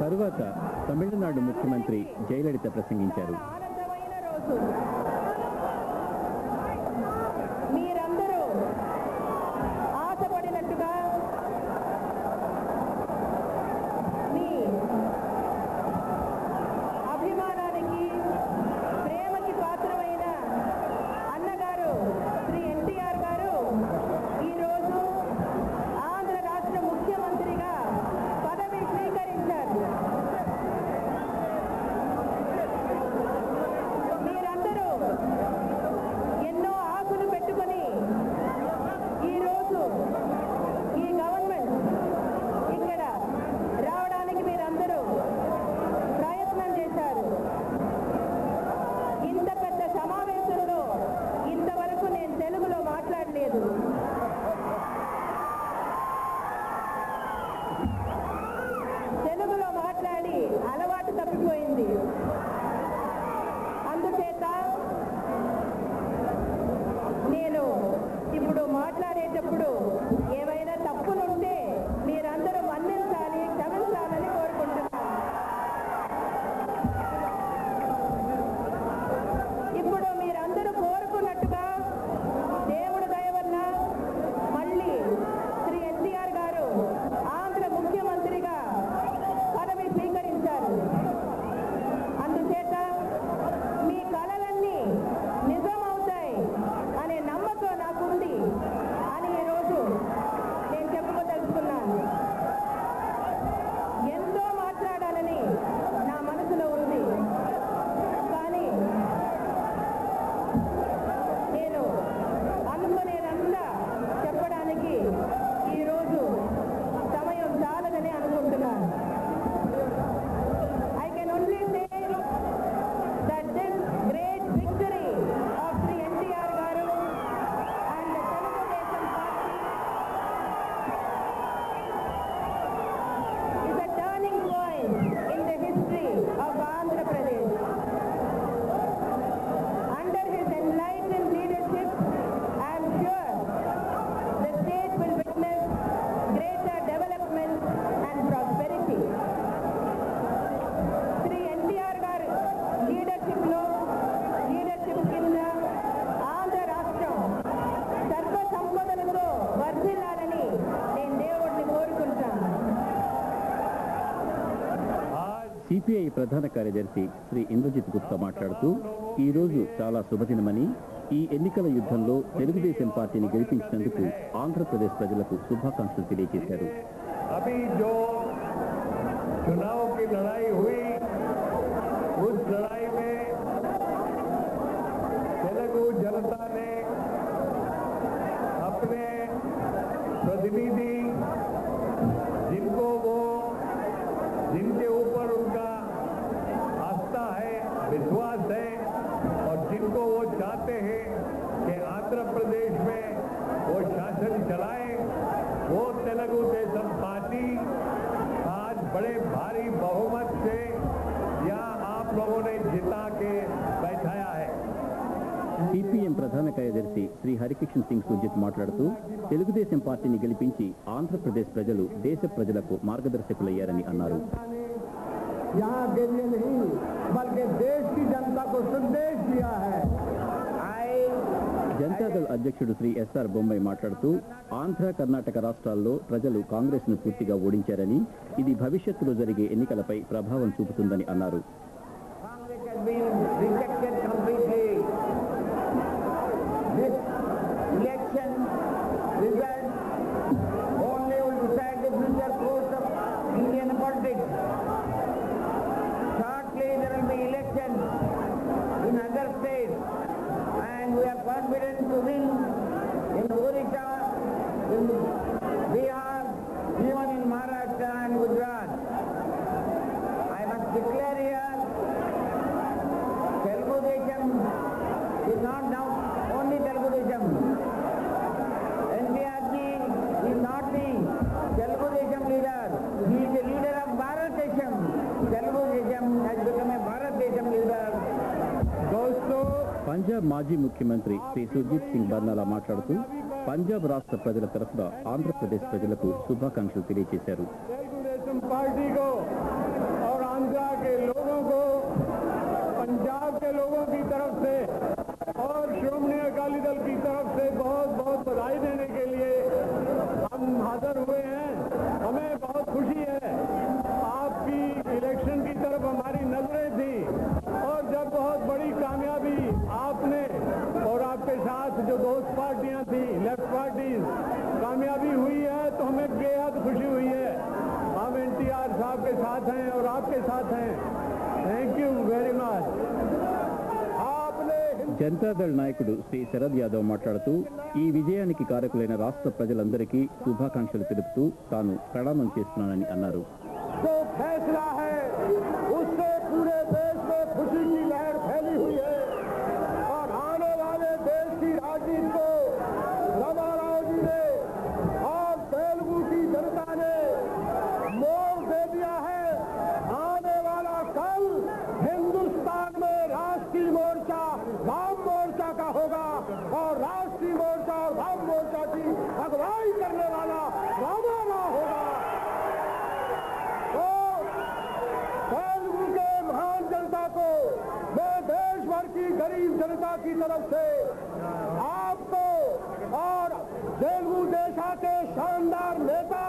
తరువాత తమిళనాడు ముఖ్యమంత్రి జయలలిత ప్రసంగించారు. మీరందరూ ఆశపడినట్టుగా మీ అభిమానానికి ప్రేమకి పాత్రమైన అన్నగారు శ్రీ ఎన్టీఆర్ గారు ఈరోజు ఆంధ్ర రాష్ట్ర ముఖ్యమంత్రిగా పదవి స్వీకరించారు. మీరందరూ ఎన్నో ఆశలు పెట్టుకొని ఈరోజు ఈ గవర్నమెంట్ ఇక్కడ రావడానికి మీరందరూ ప్రయత్నం చేశారు. ఇంత పెద్ద సమావేశంలో ఇంతవరకు నేను తెలుగులో మాట్లాడలేదు. తెలుగులో మాట్లాడి అలవాటు తప్పిపోయింది. అందుచేత నేను ఇప్పుడు మాట్లాడేటప్పుడు ఏవైనా తప్పులుంటే మీరందరూ మన్నించాలి, క్షమించాలని కోరుకుంటున్నాను. ఇప్పుడు మీరందరూ కోరుకున్నట్టుగా దేవుడి దయ వల్ల మళ్ళీ శ్రీ ఎన్టీఆర్ గారు ఆంధ్ర ముఖ్యమంత్రిగా పదవి స్వీకరించారు. అందుచేత మీ కలలన్నీ నిజమవుతాయి అనే నమ్మకం నాకుంది అని ఈరోజు నేను చెప్పుకోదలుచుకున్నాను. ఎంతో మాట్లాడాలని నా మనసులో ఉంది. కానీ నేను అనుకునేదంతా చెప్పడానికి ఈరోజు సమయం చాలదని అనుకుంటున్నాను. I can only say that this great victory of Sri NTR Garu and the Telugu Desam Party is a turning point in the history of Andhra Pradesh. Under his enlightened leadership, I am sure the state will witness greater development and prosperity. Shri NTR గారు leadership కింద ఆంధ్ర రాష్ట్రం సర్వ సంపదలతో వర్ధిల్లాలని నేను దేవుడిని కోరుకుంటాను. CPI ప్రధాన కార్యదర్శి శ్రీ ఇంద్రజిత్ గుప్తా మాట్లాడుతూ ఈ రోజు చాలా శుభదినమని, ఈ ఎన్నికల యుద్ధంలో తెలుగుదేశం పార్టీని గెలిపించినందుకు ఆంధ్రప్రదేశ్ ప్రజలకు శుభాకాంక్షలు తెలియజేశారు. अभी जो चुनाव की लड़ाई हुई, उस लड़ाई में तेलुगु जनता ने अपने प्रतिनिधि जिनके ऊपर उनका आस्था है, विश्वास है और जिनको वो चाहते हैं कि आंध्र प्रदेश में वो शासन चलाए, वो तेलुगु देशम पार्टी आज बड़े भारी बहुमत से यहाँ आप लोगों ने जिता के बैठाया है. సిపిఎం ప్రధాన కార్యదర్శి శ్రీ హరికిషన్ సింగ్ సుజిత్ మాట్లాడుతూ తెలుగుదేశం పార్టీని గెలిపించి ఆంధ్రప్రదేశ్ ప్రజలు దేశ ప్రజలకు మార్గదర్శకులయ్యారని అన్నారు. यहाँ के लिए नहीं बल्कि देश की जनता को संदेश दिया है. జనతాదళ్ అధ్యక్షుడు శ్రీ ఎస్ఆర్ బొమ్మాయి మాట్లాడుతూ ఆంధ్ర, కర్ణాటక రాష్ట్రాల్లో ప్రజలు కాంగ్రెస్ ను పూర్తిగా ఓడించారని, ఇది భవిష్యత్తులో జరిగే ఎన్నికలపై ప్రభావం చూపుతుందని అన్నారు. And we are confident to win in Odisha, in Bihar, even in Maharashtra and Gujarat. I must declare here, Telugu Desam is not now only Telugu Desam. NTR ji is not the Telugu Desam leader. He is the leader of Bharat Desam. Telugu Desam has become a Bharat Desam leader. Punjab మాజీ ముఖ్యమంత్రి శ్రీ సుర్జిత్ సింగ్ బర్నాలా మాట్లాడుతూ పంజాబ్ రాష్ట్ర ప్రజల తరఫున ఆంధ్రప్రదేశ్ ప్రజలకు శుభాకాంక్షలు తెలియజేశారు. Telugu Desam party को जो दोस्त पार्टियां थी, लेफ्ट पार्टीज, कामयाबी हुई है तो हमें बेहद खुशी हुई है। हम एनटीआर साहब के साथ हैं और आपके साथ हैं। Thank you very much. आपने జనతాదళ్ నాయకుడు శ్రీ శరద్ యాదవ్ మాట్లాడుతూ ఈ విజయానికి కారకులైన రాష్ట్ర ప్రజలందరికీ శుభాకాంక్షలు తెలుపుతూ తాను ప్రణామం చేస్తున్నానని అన్నారు. जो फैसला है उससे पूरे देश में खुशी की लहर फैली हुई है और आने वाले देश की राजनीति को रामाराव जी ने और तेलुगु की जनता ने मोड़ दे दिया है। आने वाला कल हिंदुस्तान में राष्ट्रीय मोर्चा वाम मोर्चा का होगा और राष्ट्रीय मोर्चा और वाम मोर्चा की अगुवाई करने वाला रामाराव होगा। तेलुगु के महान जनता को मैं देश भर की गरीब जनता की तरफ से आपको और तेलुगु देशा के शानदार नेता